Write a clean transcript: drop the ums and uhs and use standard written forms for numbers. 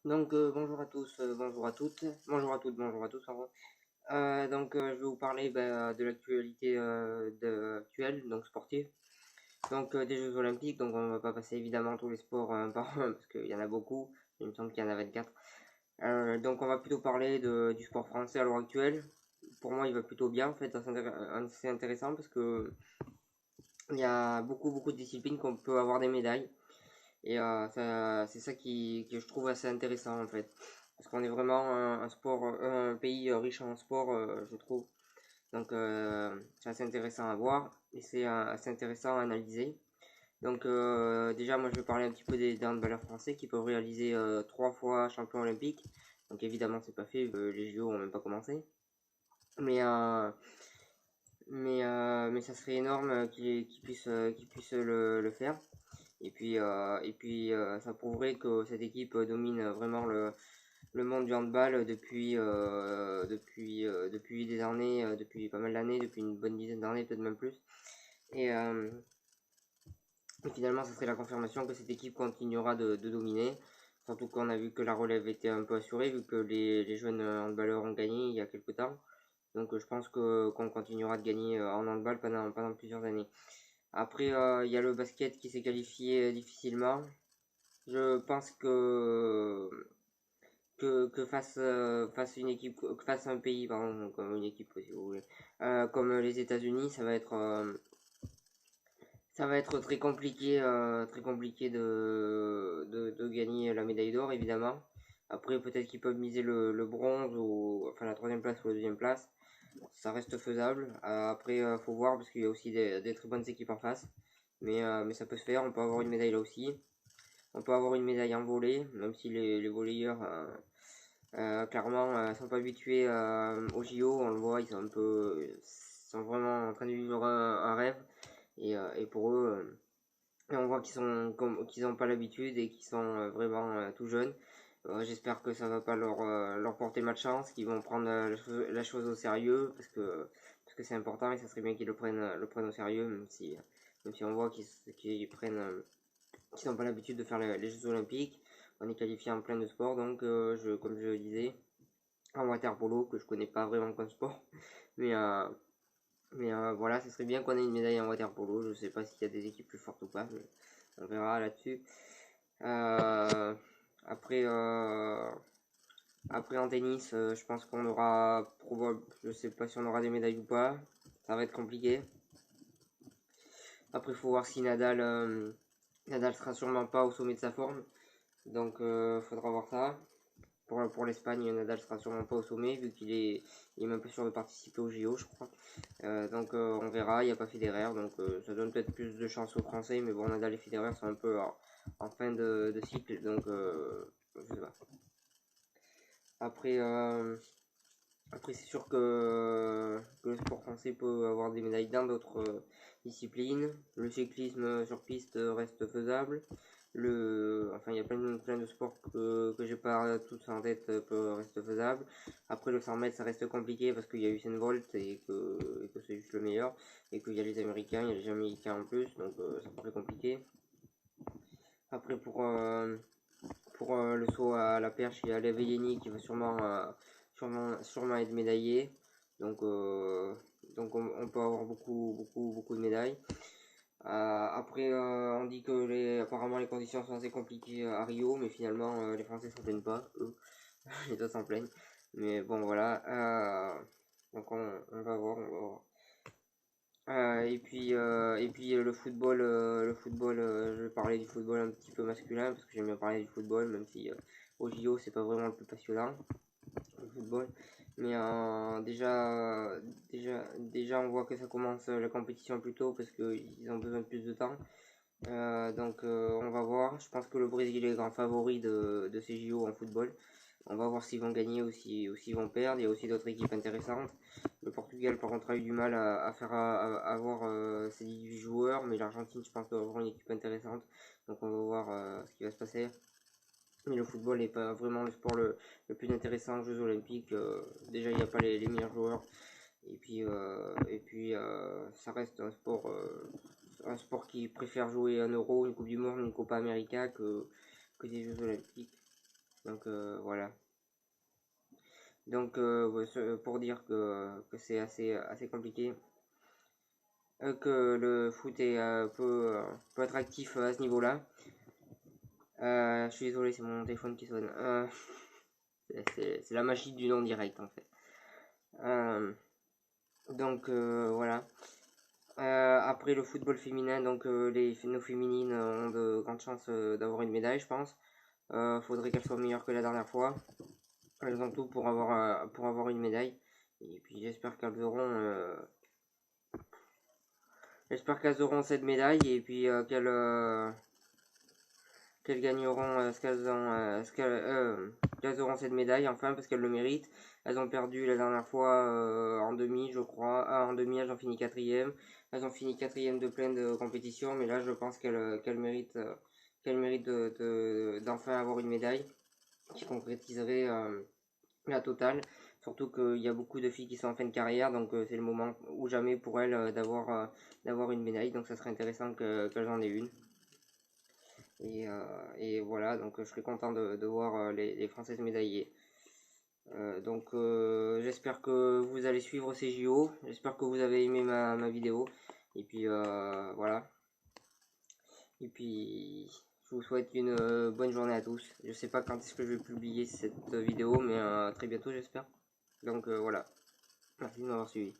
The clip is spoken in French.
Donc bonjour à tous, bonjour à toutes, bonjour à toutes, bonjour à tous en vrai. Je vais vous parler de l'actualité actuelle, donc sportive. Donc des Jeux Olympiques, donc on va pas passer évidemment tous les sports par un parce qu'il y en a beaucoup, il me semble qu'il y en a 24. Donc on va plutôt parler du sport français à l'heure actuelle. Pour moi il va plutôt bien en fait, c'est intéressant parce que il y a beaucoup de disciplines qu'on peut avoir des médailles. Et c'est ça que je trouve assez intéressant en fait. Parce qu'on est vraiment un sport, un pays riche en sport, je trouve. Donc c'est assez intéressant à voir et c'est assez intéressant à analyser. Donc déjà moi je vais parler un petit peu des handballeurs français qui peuvent réaliser 3 fois champion olympique. Donc évidemment c'est pas fait, les JO ont même pas commencé. Mais mais ça serait énorme qu'ils puissent le faire. Ça prouverait que cette équipe domine vraiment le monde du handball depuis des années, depuis pas mal d'années, depuis une bonne dizaine d'années, peut-être même plus. Et, euh, et finalement, ça serait la confirmation que cette équipe continuera de dominer. Surtout qu'on a vu que la relève était un peu assurée, vu que les jeunes handballeurs ont gagné il y a quelques temps. Donc je pense qu'on continuera de gagner en handball pendant plusieurs années. Après, il y a le basket qui s'est qualifié difficilement. Je pense face une équipe, face un pays, pardon, comme une équipe si vous voulez, comme les États-Unis, ça va être très compliqué de gagner la médaille d'or évidemment. Après peut-être qu'ils peuvent miser le bronze ou enfin la troisième place ou la deuxième place, ça reste faisable. Après faut voir parce qu'il y a aussi des très bonnes équipes en face, mais ça peut se faire. On peut avoir une médaille là aussi. On peut avoir une médaille en volée, même si les volleyeurs clairement sont pas habitués aux JO. On le voit, sont vraiment en train de vivre un rêve. Et pour eux, et on voit qu'ils n'ont pas l'habitude et qu'ils sont vraiment tout jeunes. J'espère que ça va pas leur porter malchance, qu'ils vont prendre la chose au sérieux parce que c'est important et ça serait bien qu'ils le prennent au sérieux, même si on voit qu'ils prennent qui n'ont pas l'habitude de faire les Jeux Olympiques. On est qualifié en plein de sports, donc comme je le disais, en water polo, que je connais pas vraiment comme sport. Mais, euh, mais voilà, ce serait bien qu'on ait une médaille en water polo. Je sais pas s'il y a des équipes plus fortes ou pas, mais on verra là-dessus. Euh, après, euh, après en tennis, je pense qu'on aura je sais pas si on aura des médailles ou pas. Ça va être compliqué. Après, il faut voir si Nadal sera sûrement pas au sommet de sa forme. Donc, faudra voir ça. Pour l'Espagne, Nadal sera sûrement pas au sommet vu il est même pas sûr de participer au JO, je crois. On verra. Il n'y a pas Federer, donc ça donne peut-être plus de chance aux Français. Mais bon, Nadal et Federer sont un peu en fin de cycle, donc je sais pas. Après, euh, Après c'est sûr que le sport français peut avoir des médailles dans d'autres disciplines. Le cyclisme sur piste reste faisable. Enfin, il y a plein de sports que j'ai pas tous en tête reste faisable. Après, le 100 mètres, ça reste compliqué parce qu'il y a Usain Bolt et que c'est juste le meilleur. Et qu'il y a les Américains, il y a les Jamaïcains en plus, donc ça paraît compliqué. Après, pour le saut à la perche, il y a Lev qui va sûrement être médaillé. Donc, euh, donc on peut avoir beaucoup de médailles. Après, on dit que apparemment les conditions sont assez compliquées à Rio, mais finalement les Français s'en plaignent pas, eux. Les autres s'en plaignent. Mais bon, voilà. Donc on va voir, on va voir. Le football, je vais parler du football un petit peu masculin parce que j'aime bien parler du football, même si au JO c'est pas vraiment le plus passionnant le football. Mais déjà on voit que ça commence la compétition plus tôt parce qu'ils ont besoin de plus de temps. On va voir. Je pense que le Brésil est grand favori de ces JO en football. On va voir s'ils vont gagner ou s'ils vont perdre. Il y a aussi d'autres équipes intéressantes. Le Portugal, par contre, a eu du mal à avoir ses 18 joueurs, mais l'Argentine, je pense, doit avoir une équipe intéressante. Donc on va voir ce qui va se passer. Mais le football n'est pas vraiment le sport le plus intéressant aux Jeux Olympiques. Déjà, il n'y a pas les meilleurs joueurs. Ça reste un sport qui préfère jouer un Euro, une Coupe du Monde, une Copa América que des Jeux Olympiques. Donc voilà. Donc pour dire que c'est assez compliqué. Que le foot est peu attractif à ce niveau-là. Je suis désolé, c'est mon téléphone qui sonne. C'est la magie du non direct en fait. Donc voilà. Après le football féminin, donc nos féminines ont de grandes chances d'avoir une médaille, je pense. Faudrait qu'elles soient meilleures que la dernière fois. Elles ont tout pour avoir une médaille. Et puis j'espère qu'elles auront cette médaille et puis qu'elles gagneront qu'elles auront cette médaille enfin parce qu'elles le méritent. Elles ont perdu la dernière fois en demi, je crois. En demi, elles ont fini quatrième. Elles ont fini quatrième de plein de compétitions, mais là, je pense qu'elles méritent d'enfin avoir une médaille qui concrétiserait la totale. Surtout qu'il y a beaucoup de filles qui sont en fin de carrière, donc c'est le moment ou jamais pour elles d'avoir une médaille. Donc ça serait intéressant qu'elles en aient une. Et voilà, donc je serais content de voir les Françaises médaillées. Donc j'espère que vous allez suivre ces JO. J'espère que vous avez aimé ma vidéo. Et puis voilà. Et puis je vous souhaite une bonne journée à tous. Je sais pas quand est-ce que je vais publier cette vidéo, mais très bientôt j'espère. Donc voilà. Merci de m'avoir suivi.